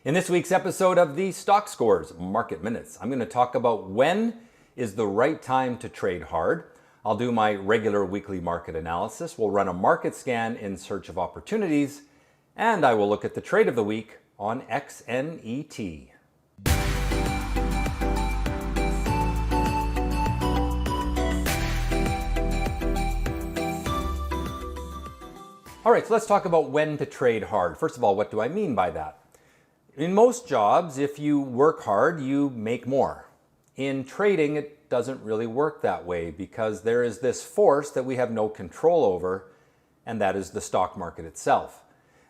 In this week's episode of the Stockscores Market Minutes, I'm going to talk about when is the right time to trade hard. I'll do my regular weekly market analysis. We'll run a market scan in search of opportunities, and I will look at the trade of the week on XNET. All right, so let's talk about when to trade hard. First of all, what do I mean by that? In most jobs, if you work hard, you make more. In trading, it doesn't really work that way because there is this force that we have no control over, and that is the stock market itself.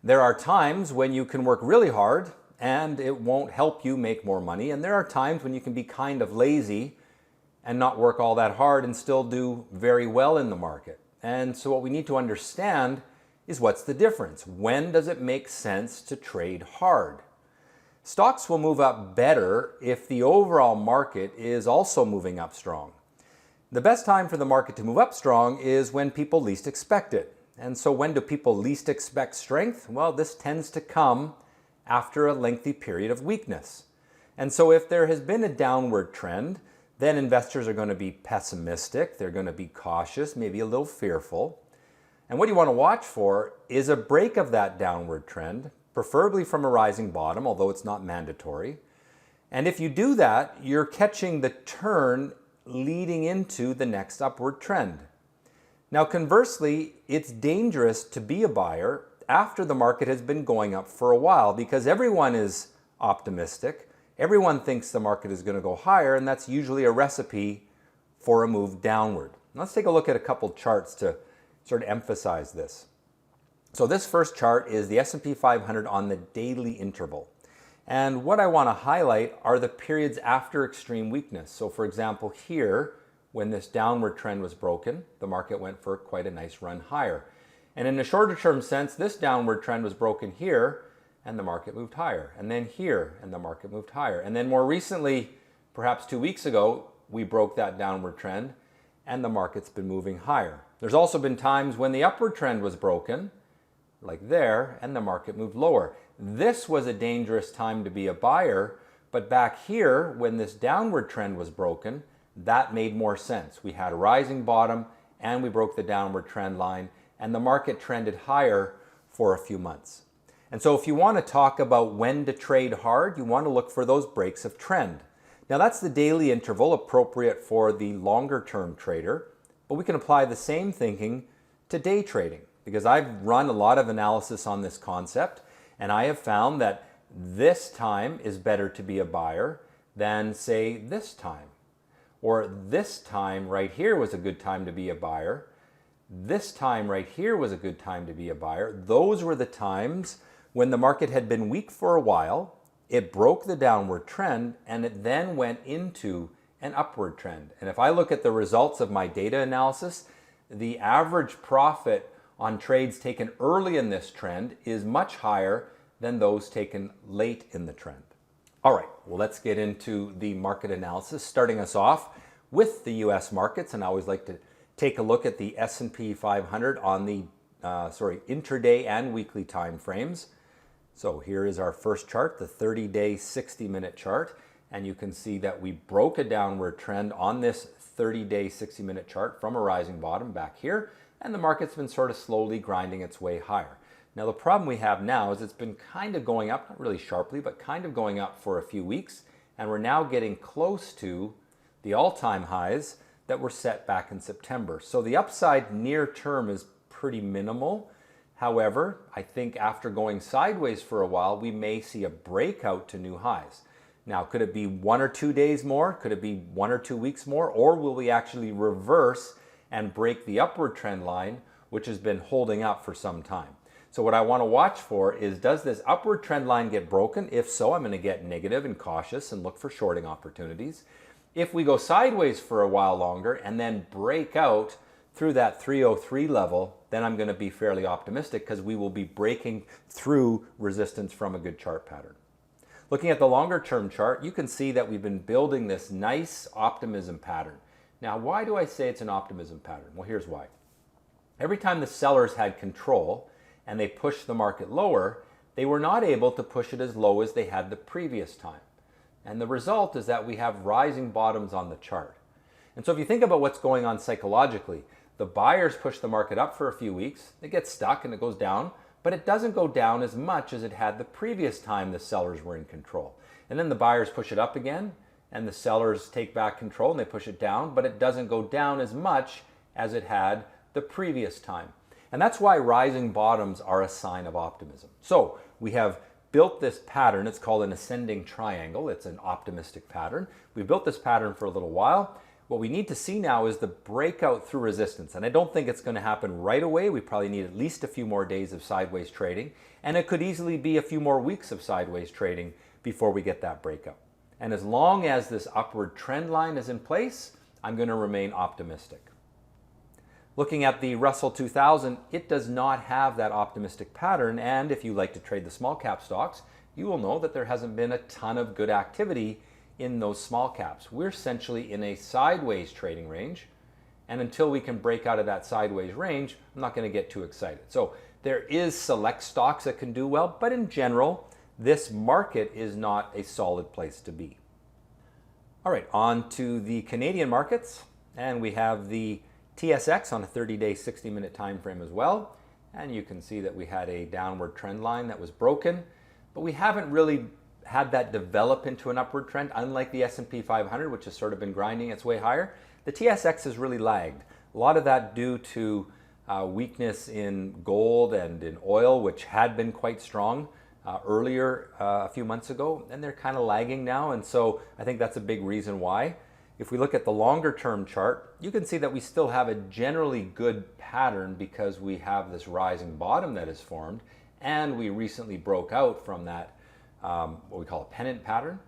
There are times when you can work really hard and it won't help you make more money, and there are times when you can be kind of lazy and not work all that hard and still do very well in the market. And so what we need to understand is what's the difference? When does it make sense to trade hard? Stocks will move up better if the overall market is also moving up strong. The best time for the market to move up strong is when people least expect it. And so when do people least expect strength? Well, this tends to come after a lengthy period of weakness. And so if there has been a downward trend, then investors are going to be pessimistic, they're going to be cautious, maybe a little fearful. And what you want to watch for is a break of that downward trend, preferably from a rising bottom, although it's not mandatory. And if you do that, you're catching the turn leading into the next upward trend. Now, conversely, it's dangerous to be a buyer after the market has been going up for a while because everyone is optimistic. Everyone thinks the market is going to go higher, and that's usually a recipe for a move downward. Let's take a look at a couple charts to sort of emphasize this. So this first chart is the S&P 500 on the daily interval. And what I want to highlight are the periods after extreme weakness. So for example, here, when this downward trend was broken, the market went for quite a nice run higher. And in a shorter term sense, this downward trend was broken here, and the market moved higher. And then here, and the market moved higher. And then more recently, perhaps 2 weeks ago, we broke that downward trend, and the market's been moving higher. There's also been times when the upward trend was broken, like there, and the market moved lower. This was a dangerous time to be a buyer, but back here, when this downward trend was broken, that made more sense. We had a rising bottom, and we broke the downward trend line, and the market trended higher for a few months. And so if you want to talk about when to trade hard, you want to look for those breaks of trend. Now that's the daily interval appropriate for the longer term trader, but we can apply the same thinking to day trading, because I've run a lot of analysis on this concept, and I have found that this time is better to be a buyer than, say, this time. Or this time right here was a good time to be a buyer. This time right here was a good time to be a buyer. Those were the times when the market had been weak for a while, it broke the downward trend, and it then went into an upward trend. And if I look at the results of my data analysis, the average profit on trades taken early in this trend is much higher than those taken late in the trend. All right, well, let's get into the market analysis, starting us off with the US markets. And I always like to take a look at the S&P 500 on the intraday and weekly time frames. So here is our first chart, the 30-day 60-minute chart. And you can see that we broke a downward trend on this 30-day 60-minute chart from a rising bottom back here. And the market's been sort of slowly grinding its way higher. Now the problem we have now is it's been kind of going up, not really sharply, but kind of going up for a few weeks. And we're now getting close to the all-time highs that were set back in September. So the upside near term is pretty minimal. However, I think after going sideways for a while, we may see a breakout to new highs. Now, could it be 1 or 2 days more? Could it be 1 or 2 weeks more? Or will we actually reverse and break the upward trend line, which has been holding up for some time? So what I want to watch for is, does this upward trend line get broken? If so, I'm going to get negative and cautious and look for shorting opportunities. If we go sideways for a while longer and then break out through that 303 level, then I'm going to be fairly optimistic because we will be breaking through resistance from a good chart pattern. Looking at the longer term chart, you can see that we've been building this nice optimism pattern. Now, why do I say it's an optimism pattern? Well, here's why. Every time the sellers had control and they pushed the market lower, they were not able to push it as low as they had the previous time. And the result is that we have rising bottoms on the chart. And so if you think about what's going on psychologically, the buyers push the market up for a few weeks, it gets stuck and it goes down, but it doesn't go down as much as it had the previous time the sellers were in control. And then the buyers push it up again, and the sellers take back control and they push it down, but it doesn't go down as much as it had the previous time. And that's why rising bottoms are a sign of optimism. So we have built this pattern. It's called an ascending triangle. It's an optimistic pattern. We've built this pattern for a little while. What we need to see now is the breakout through resistance. And I don't think it's going to happen right away. We probably need at least a few more days of sideways trading. And it could easily be a few more weeks of sideways trading before we get that breakout. And as long as this upward trend line is in place, I'm going to remain optimistic. Looking at the Russell 2000, it does not have that optimistic pattern. And if you like to trade the small cap stocks, you will know that there hasn't been a ton of good activity in those small caps. We're essentially in a sideways trading range. And until we can break out of that sideways range, I'm not going to get too excited. So there is select stocks that can do well, but in general, this market is not a solid place to be. All right, on to the Canadian markets. And we have the TSX on a 30-day, 60-minute time frame as well. And you can see that we had a downward trend line that was broken, but we haven't really had that develop into an upward trend, unlike the S&P 500, which has sort of been grinding its way higher. The TSX has really lagged. A lot of that due to weakness in gold and in oil, which had been quite strong earlier a few months ago, and they're kind of lagging now. And so I think that's a big reason why. If we look at the longer term chart, you can see that we still have a generally good pattern because we have this rising bottom that is formed, and we recently broke out from that, what we call a pennant pattern.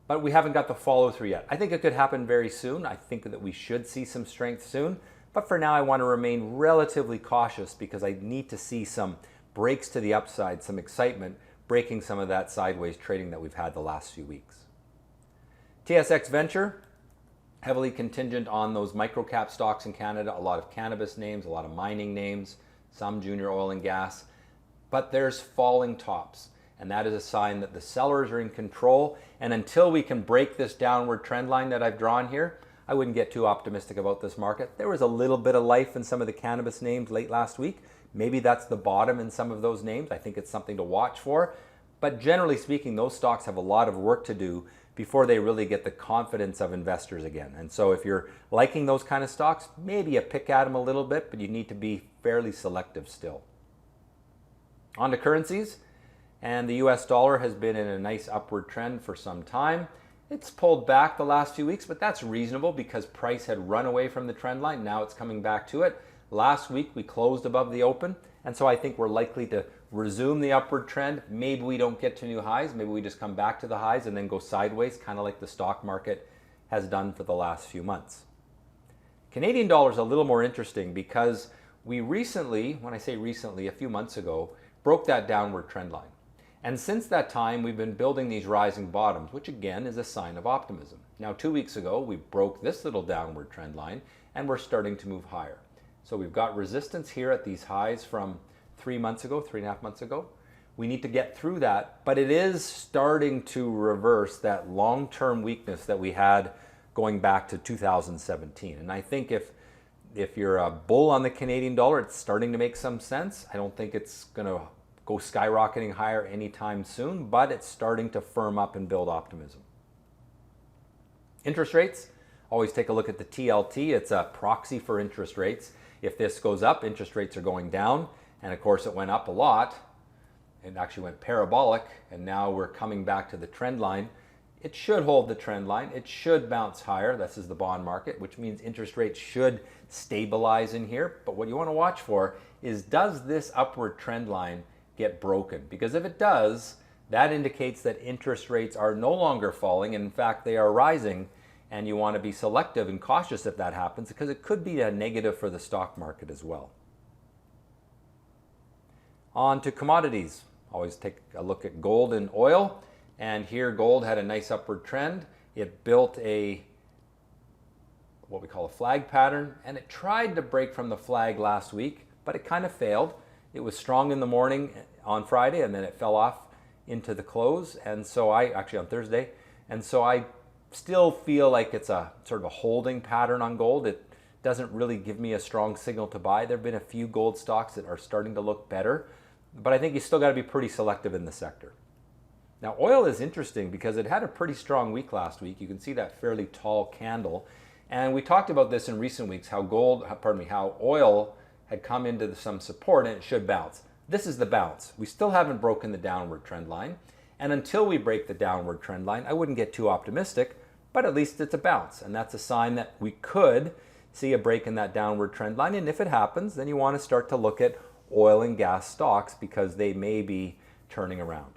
But we haven't got the follow through yet. I think it could happen very soon. I think that we should see some strength soon. But for now, I want to remain relatively cautious because I need to see some breaks to the upside, some excitement, breaking some of that sideways trading that we've had the last few weeks. TSX Venture, heavily contingent on those microcap stocks in Canada, a lot of cannabis names, a lot of mining names, some junior oil and gas, but there's falling tops. And that is a sign that the sellers are in control. And until we can break this downward trend line that I've drawn here, I wouldn't get too optimistic about this market. There was a little bit of life in some of the cannabis names late last week. Maybe that's the bottom in some of those names. I think it's something to watch for. But generally speaking, those stocks have a lot of work to do before they really get the confidence of investors again. And so if you're liking those kind of stocks, maybe a pick at them a little bit, but you need to be fairly selective still. On to currencies, and the US dollar has been in a nice upward trend for some time. It's pulled back the last few weeks, but that's reasonable because price had run away from the trend line. Now it's coming back to it. Last week we closed above the open, and so I think we're likely to resume the upward trend. Maybe we don't get to new highs. Maybe we just come back to the highs and then go sideways, kind of like the stock market has done for the last few months. Canadian dollar is a little more interesting because we recently, when I say recently, a few months ago, broke that downward trend line. And since that time, we've been building these rising bottoms, which again is a sign of optimism. Now, 2 weeks ago, we broke this little downward trend line and we're starting to move higher. So we've got resistance here at these highs from 3 months ago, 3.5 months ago. We need to get through that, but it is starting to reverse that long-term weakness that we had going back to 2017. And I think if you're a bull on the Canadian dollar, it's starting to make some sense. I don't think it's going to go skyrocketing higher anytime soon, but it's starting to firm up and build optimism. Interest rates, always take a look at the TLT. It's a proxy for interest rates. If this goes up, interest rates are going down. And of course, it went up a lot. It actually went parabolic, and now we're coming back to the trend line. It should hold the trend line. It should bounce higher. This is the bond market, which means interest rates should stabilize in here. But what you want to watch for is, does this upward trend line get broken? Because if it does, that indicates that interest rates are no longer falling, and in fact, they are rising. And you want to be selective and cautious if that happens, because it could be a negative for the stock market as well. On to commodities. Always take a look at gold and oil. And here gold had a nice upward trend. It built what we call a flag pattern, and it tried to break from the flag last week, but it kind of failed. It was strong in the morning on Friday, and then it fell off into the close, and so actually on Thursday, and so I still feel like it's a sort of a holding pattern on gold. It doesn't really give me a strong signal to buy. There have been a few gold stocks that are starting to look better, but I think you still got to be pretty selective in the sector. Now, oil is interesting because it had a pretty strong week last week. You can see that fairly tall candle, and we talked about this in recent weeks, how oil had come into some support and it should bounce. This is the bounce. We still haven't broken the downward trend line, and until we break the downward trend line, I wouldn't get too optimistic, but at least it's a bounce, and that's a sign that we could see a break in that downward trend line. And if it happens, then you want to start to look at oil and gas stocks because they may be turning around.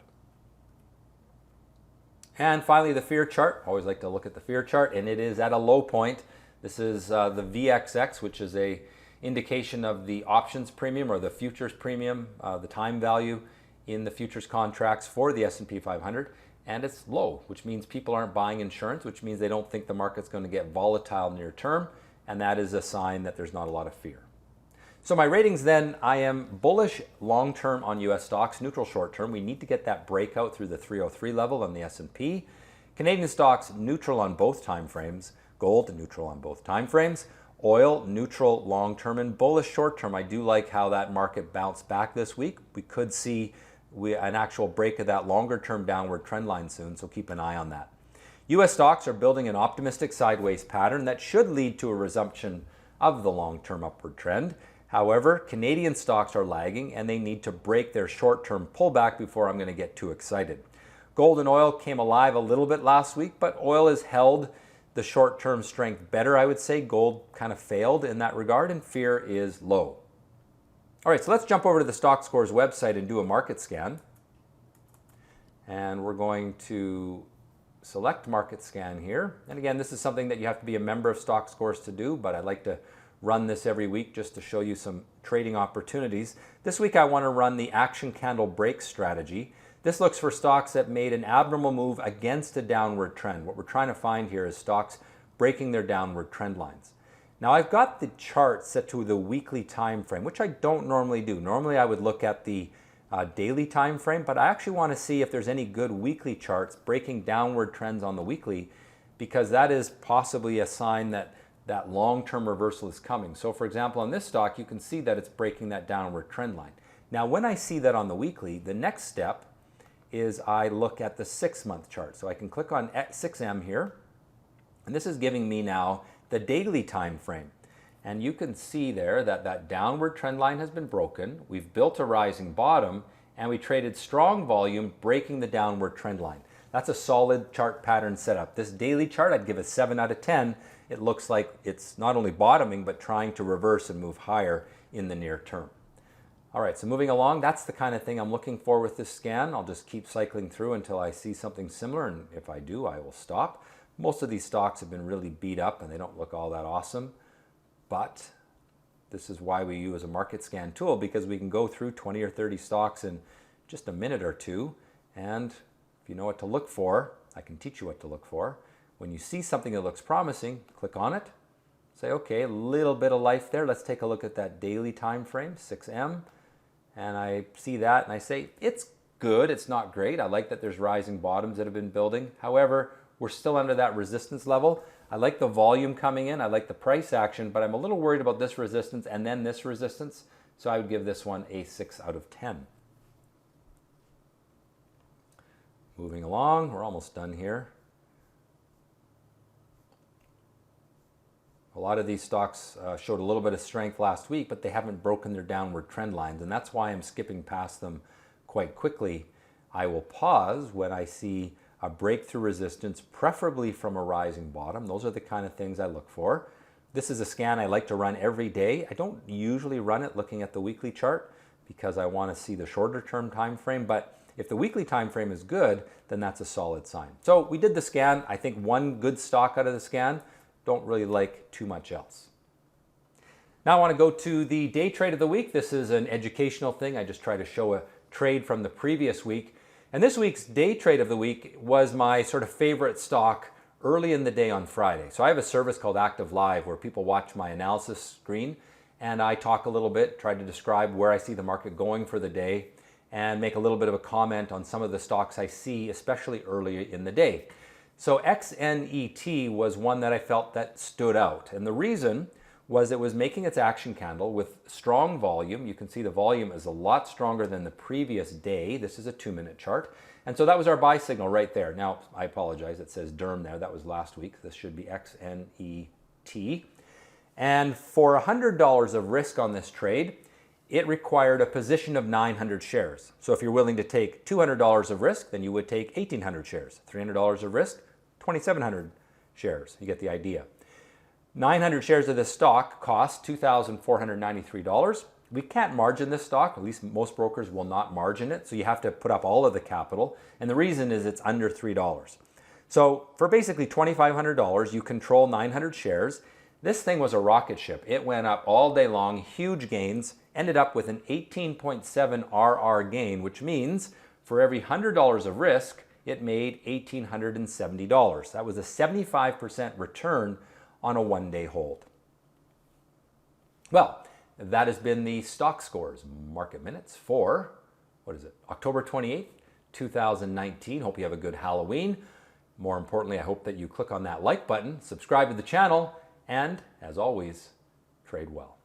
And finally, the fear chart. Always like to look at the fear chart, and it is at a low point. This is the VXX, which is a indication of the options premium or the futures premium, the time value in the futures contracts for the S&P 500, and it's low, which means people aren't buying insurance, which means they don't think the market's going to get volatile near term, and that is a sign that there's not a lot of fear. So my ratings then, I am bullish long-term on US stocks, neutral short-term. We need to get that breakout through the 303 level on the S&P. Canadian stocks, neutral on both time frames. Gold, neutral on both time frames. Oil, neutral long-term and bullish short-term. I do like how that market bounced back this week. We could see an actual break of that longer-term downward trend line soon, so keep an eye on that. US stocks are building an optimistic sideways pattern that should lead to a resumption of the long-term upward trend. However, Canadian stocks are lagging and they need to break their short-term pullback before I'm going to get too excited. Gold and oil came alive a little bit last week, but oil has held the short-term strength better, I would say. Gold kind of failed in that regard, and fear is low. All right, so let's jump over to the Stockscores website and do a market scan. And we're going to select market scan here. And again, this is something that you have to be a member of Stockscores to do, but I'd like to run this every week just to show you some trading opportunities. This week I want to run the action candle break strategy. This looks for stocks that made an abnormal move against a downward trend. What we're trying to find here is stocks breaking their downward trend lines. Now I've got the chart set to the weekly time frame, which I don't normally do. Normally I would look at the daily time frame, but I actually want to see if there's any good weekly charts breaking downward trends on the weekly, because that is possibly a sign that that long-term reversal is coming. So for example, on this stock, you can see that it's breaking that downward trend line. Now, when I see that on the weekly, the next step is I look at the 6-month chart. So I can click on 6M here, and this is giving me now the daily time frame. And you can see there that that downward trend line has been broken. We've built a rising bottom, and we traded strong volume breaking the downward trend line. That's a solid chart pattern setup. This daily chart, I'd give a 7 out of 10. It looks like it's not only bottoming, but trying to reverse and move higher in the near term. All right, so moving along, that's the kind of thing I'm looking for with this scan. I'll just keep cycling through until I see something similar, and if I do, I will stop. Most of these stocks have been really beat up and they don't look all that awesome, but this is why we use a market scan tool, because we can go through 20 or 30 stocks in just a minute or two, and if you know what to look for, I can teach you what to look for. When you see something that looks promising, click on it, say, okay, a little bit of life there. Let's take a look at that daily time frame, 6M. And I see that and I say, it's good, it's not great. I like that there's rising bottoms that have been building. However, we're still under that resistance level. I like the volume coming in, I like the price action, but I'm a little worried about this resistance and then this resistance. So I would give this one a 6 out of 10. Moving along, we're almost done here. A lot of these stocks showed a little bit of strength last week, but they haven't broken their downward trend lines, and that's why I'm skipping past them quite quickly. I will pause when I see a breakthrough resistance, preferably from a rising bottom. Those are the kind of things I look for. This is a scan I like to run every day. I don't usually run it looking at the weekly chart because I want to see the shorter term time frame, but if the weekly time frame is good, then that's a solid sign. So we did the scan. I think one good stock out of the scan. Don't really like too much else. Now I want to go to the day trade of the week. This is an educational thing. I just try to show a trade from the previous week. And this week's day trade of the week was my sort of favorite stock early in the day on Friday. So I have a service called Active Live where people watch my analysis screen, and I talk a little bit, try to describe where I see the market going for the day, and make a little bit of a comment on some of the stocks I see, especially early in the day. So XNET was one that I felt that stood out, and the reason was it was making its action candle with strong volume. You can see the volume is a lot stronger than the previous day. This is a 2-minute chart. And so that was our buy signal right there. Now, I apologize, it says DERM there. That was last week. This should be XNET. And for $100 of risk on this trade, it required a position of 900 shares. So if you're willing to take $200 of risk, then you would take 1,800 shares. $300 of risk, 2,700 shares. You get the idea. 900 shares of this stock cost $2,493. We can't margin this stock, at least most brokers will not margin it, so you have to put up all of the capital, and the reason is it's under $3. So for basically $2,500, you control 900 shares. This thing was a rocket ship. It went up all day long, huge gains, ended up with an 18.7 RR gain, which means for every $100 of risk, it made $1,870. That was a 75% return on a one-day hold. Well, that has been the Stockscores Market Minutes for, October 28th, 2019. Hope you have a good Halloween. More importantly, I hope that you click on that like button, subscribe to the channel, and as always, trade well.